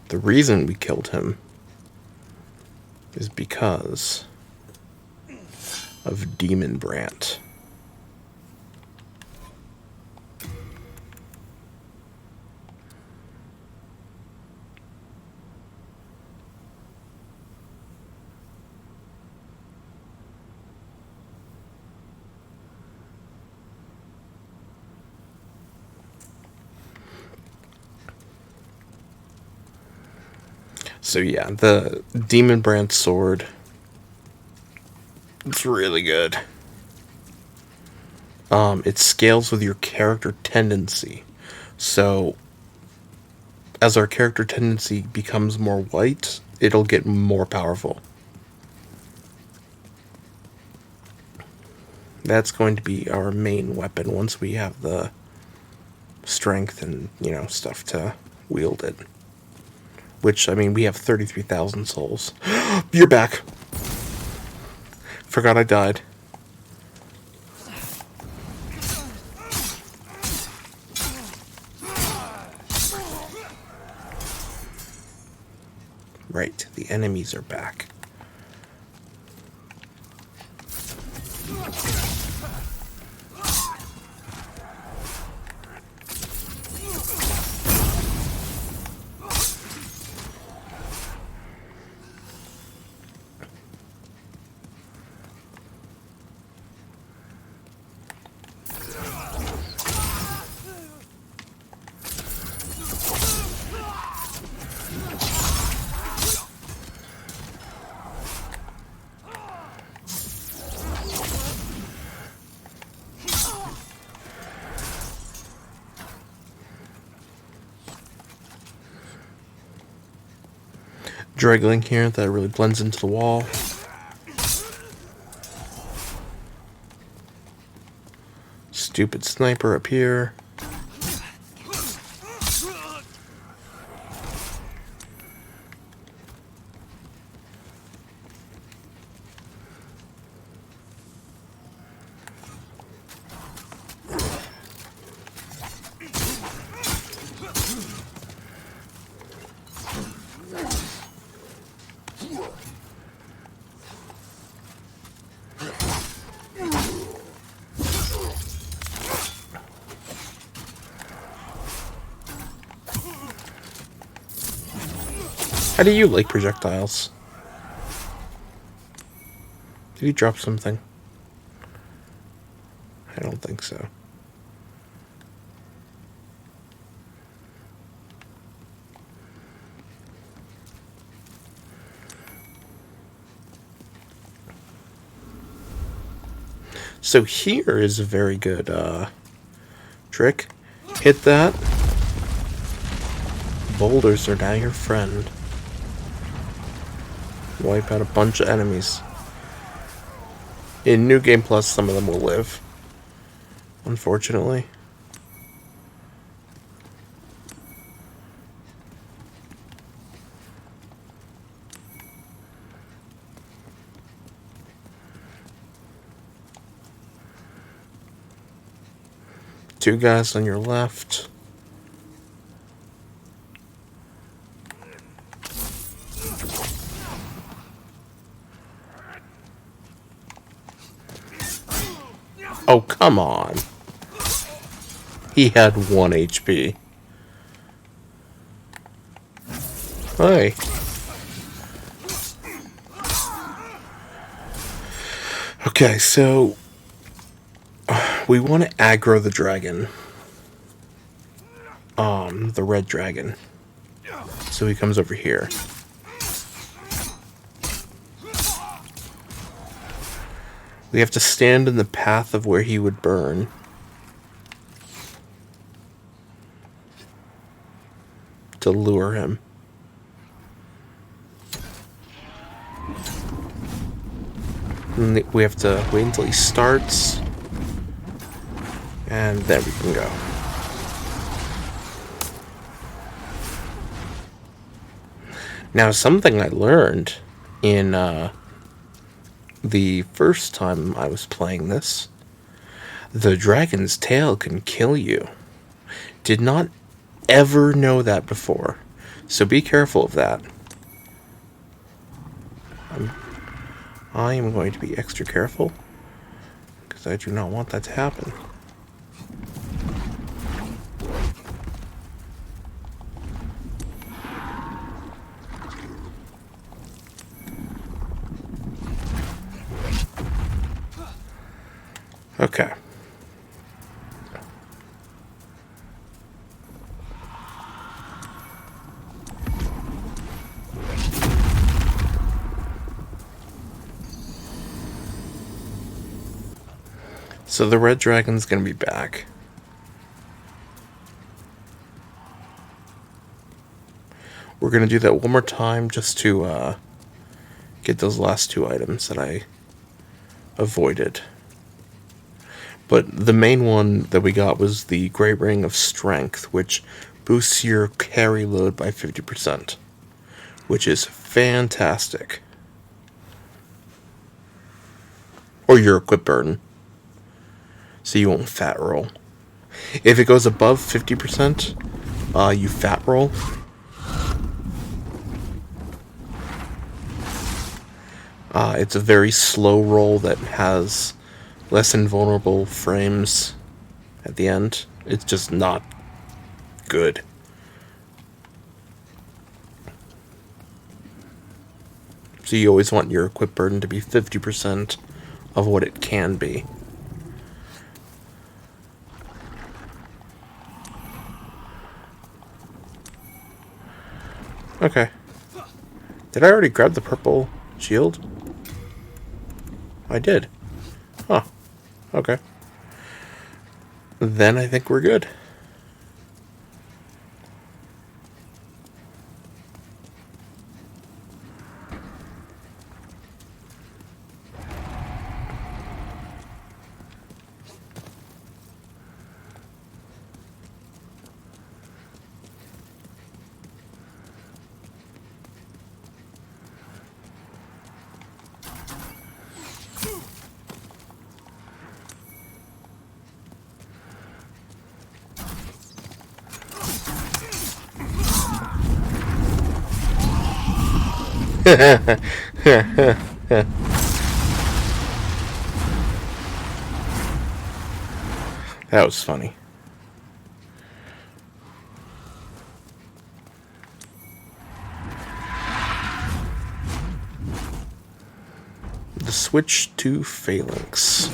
The reason we killed him is because of Demon Brant. So yeah, the Demon Brand sword, it's really good. It scales with your character tendency. So as our character tendency becomes more white, it'll get more powerful. That's going to be our main weapon once we have the strength and, stuff to wield it. Which, I mean, we have 33,000 souls. You're back. Forgot I died. Right, the enemies are back. Draggling here that really blends into the wall. Stupid sniper up here. How do you like projectiles? Did he drop something? I don't think so. So here is a very good trick. Hit that. Boulders are now your friend. Wipe out a bunch of enemies. In New Game Plus, some of them will live. Unfortunately. Two guys on your left. Oh, come on. He had 1 HP. Hi. Okay, so we want to aggro the dragon. The red dragon. So he comes over here. We have to stand in the path of where he would burn. To lure him. And we have to wait until he starts. And then we can go. Now, something I learned in the first time I was playing this, the dragon's tail can kill you. Did not ever know that before. So be careful of that. I am going to be extra careful, because I do not want that to happen. Okay. So the red dragon's gonna be back. We're gonna do that one more time just to get those last two items that I avoided. But the main one that we got was the Grey Ring of Strength, which boosts your carry load by 50%, which is fantastic. Or your equip burden, so you won't fat roll. If it goes above 50%, you fat roll. It's a very slow roll that has less invulnerable frames at the end. It's just not good. So you always want your equip burden to be 50% of what it can be. Okay. Did I already grab the purple shield? I did. Huh. Okay. Then I think we're good. That was funny. The switch to phalanx.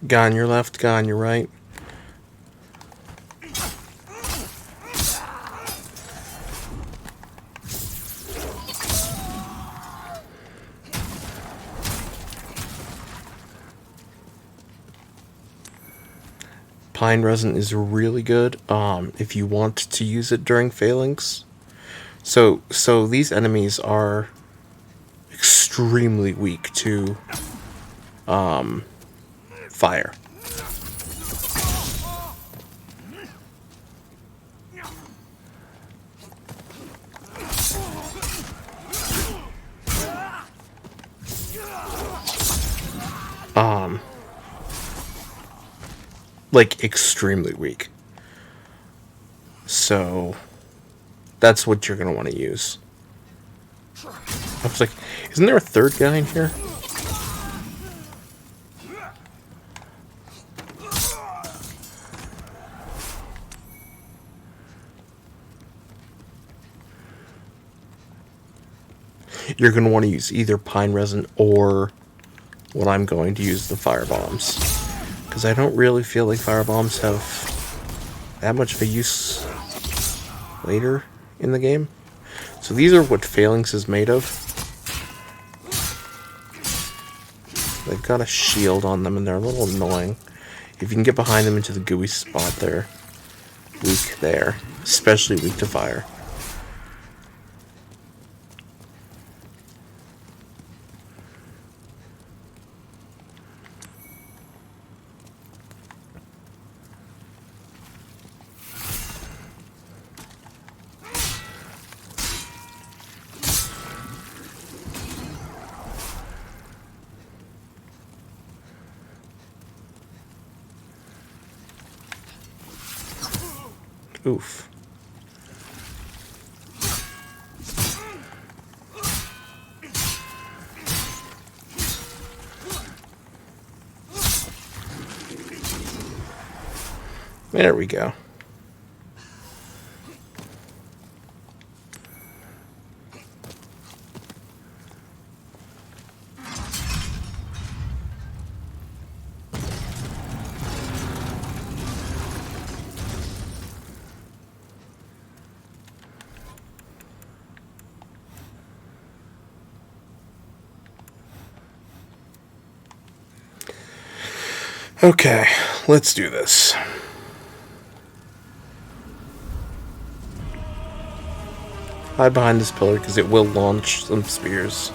Guy on your left, guy on your right. Pine resin is really good if you want to use it during phalanx. So these enemies are extremely weak to fire. Like extremely weak. So that's what you're gonna want to use. I was like, isn't there a third guy in here? You're going to want to use either pine resin or what I'm going to use, the fire bombs. Because I don't really feel like fire bombs have that much of a use later in the game. So these are what phalanx is made of. They've got a shield on them and they're a little annoying. If you can get behind them into the gooey spot, they're weak there. Especially weak to fire. Oof. There we go. Okay, let's do this. Hide behind this pillar because it will launch some spears.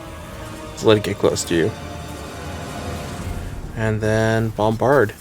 Just let it get close to you. And then bombard.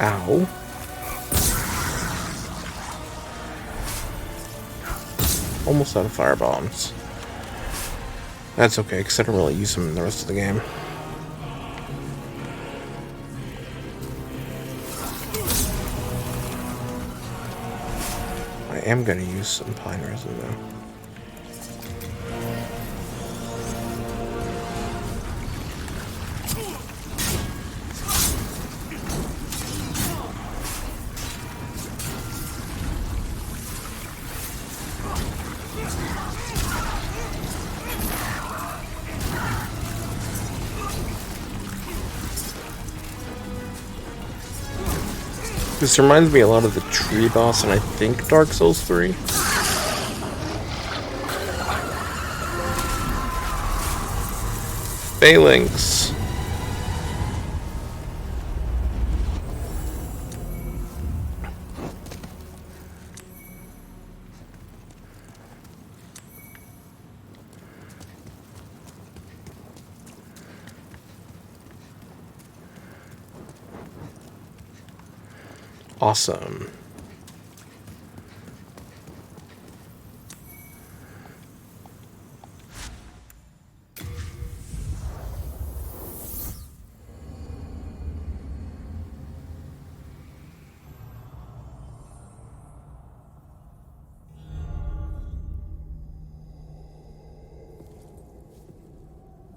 Ow. Almost out of fire bombs. That's okay, because I don't really use them in the rest of the game. I am going to use some pine resin though. This reminds me a lot of the tree boss, and I think Dark Souls 3. Phalanx. Awesome.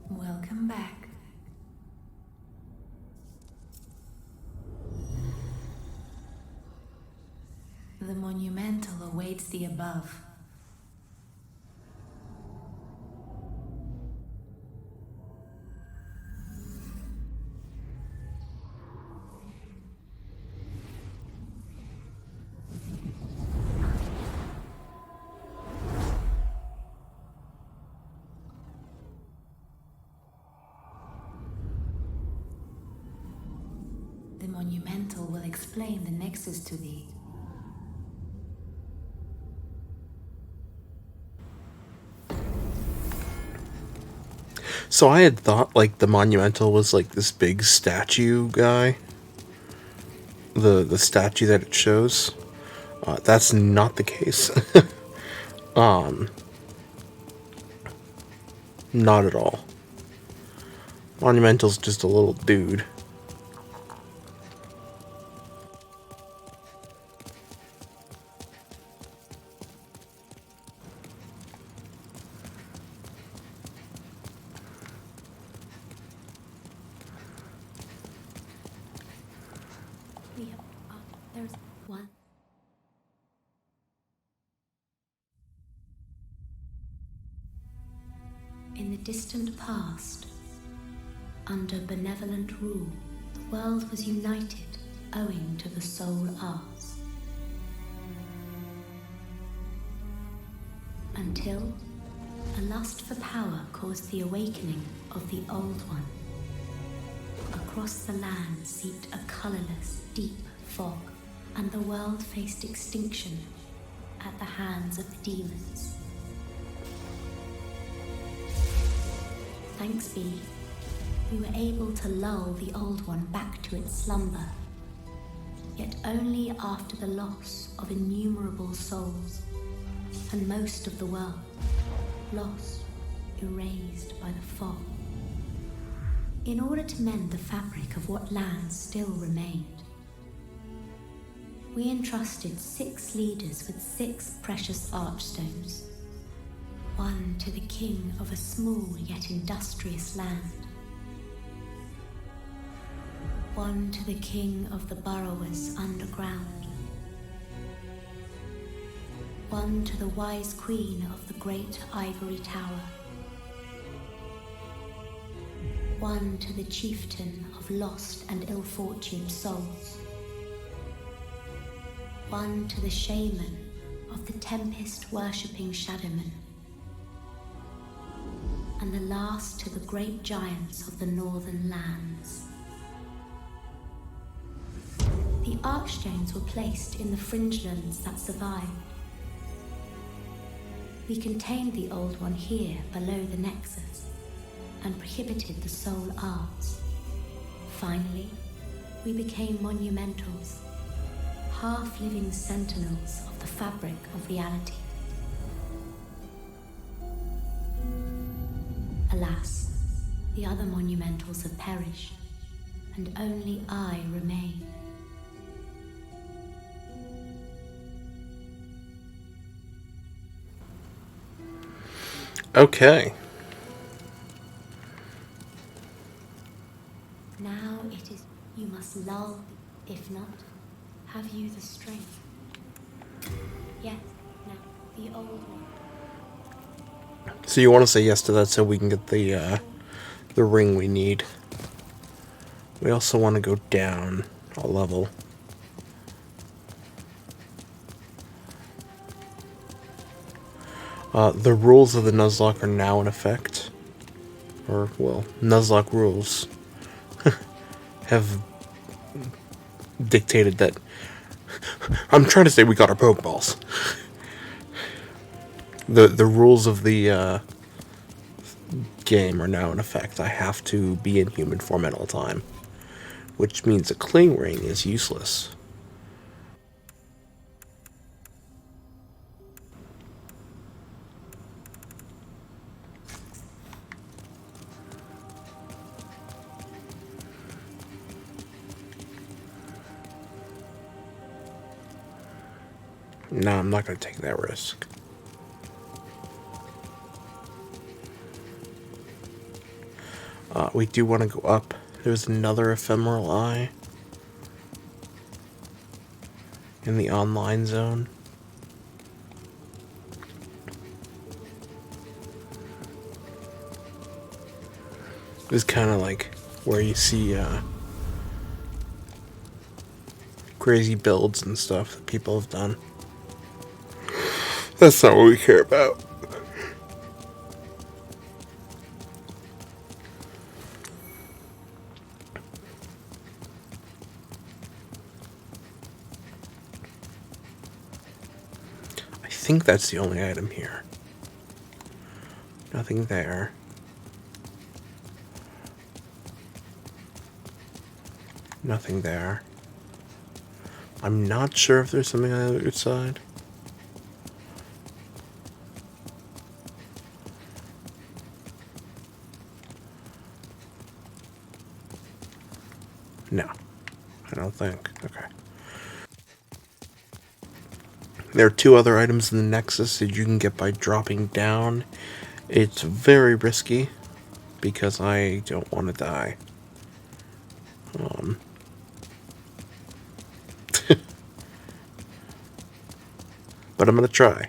Welcome back. The monumental awaits the above. The monumental will explain the nexus to thee. So I had thought, like, the monumental was, like, this big statue guy. The statue that it shows. That's not the case. Not at all. Monumental's just a little dude. There's one. In the distant past, under benevolent rule, the world was united owing to the soul arts. Until a lust for power caused the awakening of the Old One. across the land seeped a colourless, deep fog, and the world faced extinction at the hands of the demons. Thanks be, we were able to lull the old one back to its slumber, yet only after the loss of innumerable souls, and most of the world lost, erased by the fog. In order to mend the fabric of what lands still remained, we entrusted 6 leaders with 6 precious archstones, one to the king of a small yet industrious land, one to the king of the burrowers underground, one to the wise queen of the great ivory tower, one to the chieftain of lost and ill-fortuned souls, one to the shaman of the tempest-worshipping shadowmen, and the last to the great giants of the northern lands. The archstones were placed in the fringelands that survived. We contained the old one here below the nexus and prohibited the soul arts. Finally, we became monumentals, half-living sentinels of the fabric of reality. Alas, the other monumentals have perished, and only I remain. Okay. Now it is you must lull, if not, have you the strength? Yes, now the old one. So you want to say yes to that so we can get the ring we need. We also want to go down a level. The rules of the Nuzlocke are now in effect. Or, well, Nuzlocke rules have dictated that. I'm trying to say we got our Pokeballs. The rules of the game are now in effect. I have to be in human form at all time, which means a cling ring is useless. No, I'm not going to take that risk. We do want to go up. There's another ephemeral eye in the online zone. It's kind of like where you see crazy builds and stuff that people have done. That's not what we care about. I think that's the only item here. Nothing there. Nothing there. I'm not sure if there's something on the other side. No, I don't think. Okay. There are 2 other items in the Nexus that you can get by dropping down. It's very risky because I don't want to die. But I'm going to try.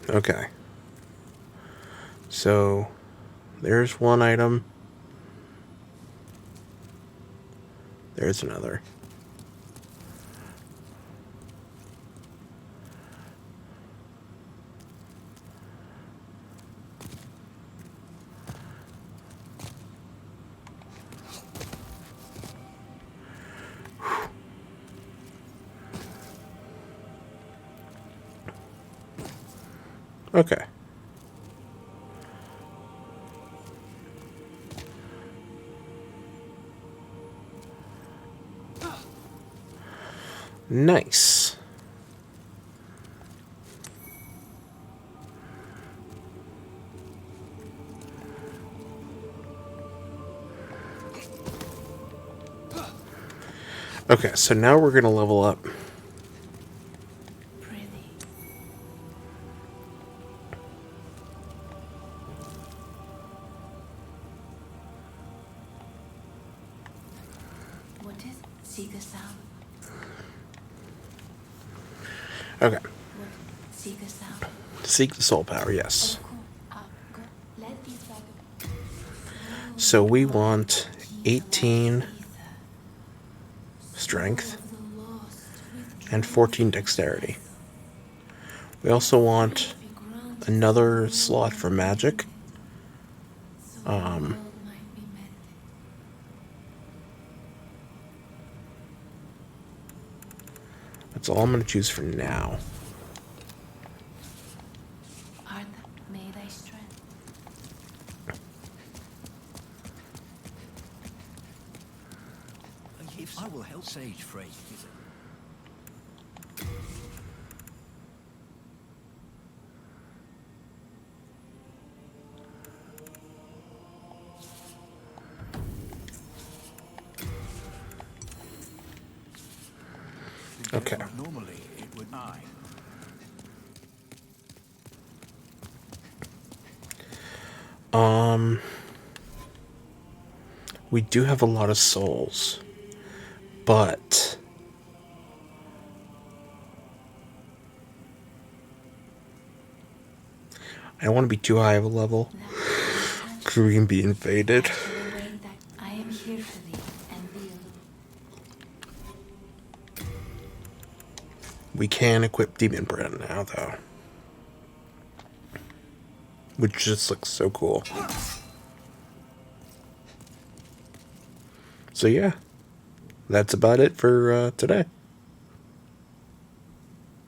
Okay. So, there's one item. there's another. Okay. Nice. Okay, so now we're gonna level up. Pretty. What is seek a sound? Okay. What seek a sound? Seek the soul power, yes. Let these vagabonds. So we want 18 strength and 14 dexterity. We also want another slot for magic. That's all I'm going to choose for now. Arthur, may thy strength. I will help Sage Frey. Okay. Normally it would I. We do have a lot of souls, but I don't want to be too high of a level because we can be invaded. I am here for thee and thee alone. We can equip Demon Brand now, though, which just looks so cool. So yeah, that's about it for today.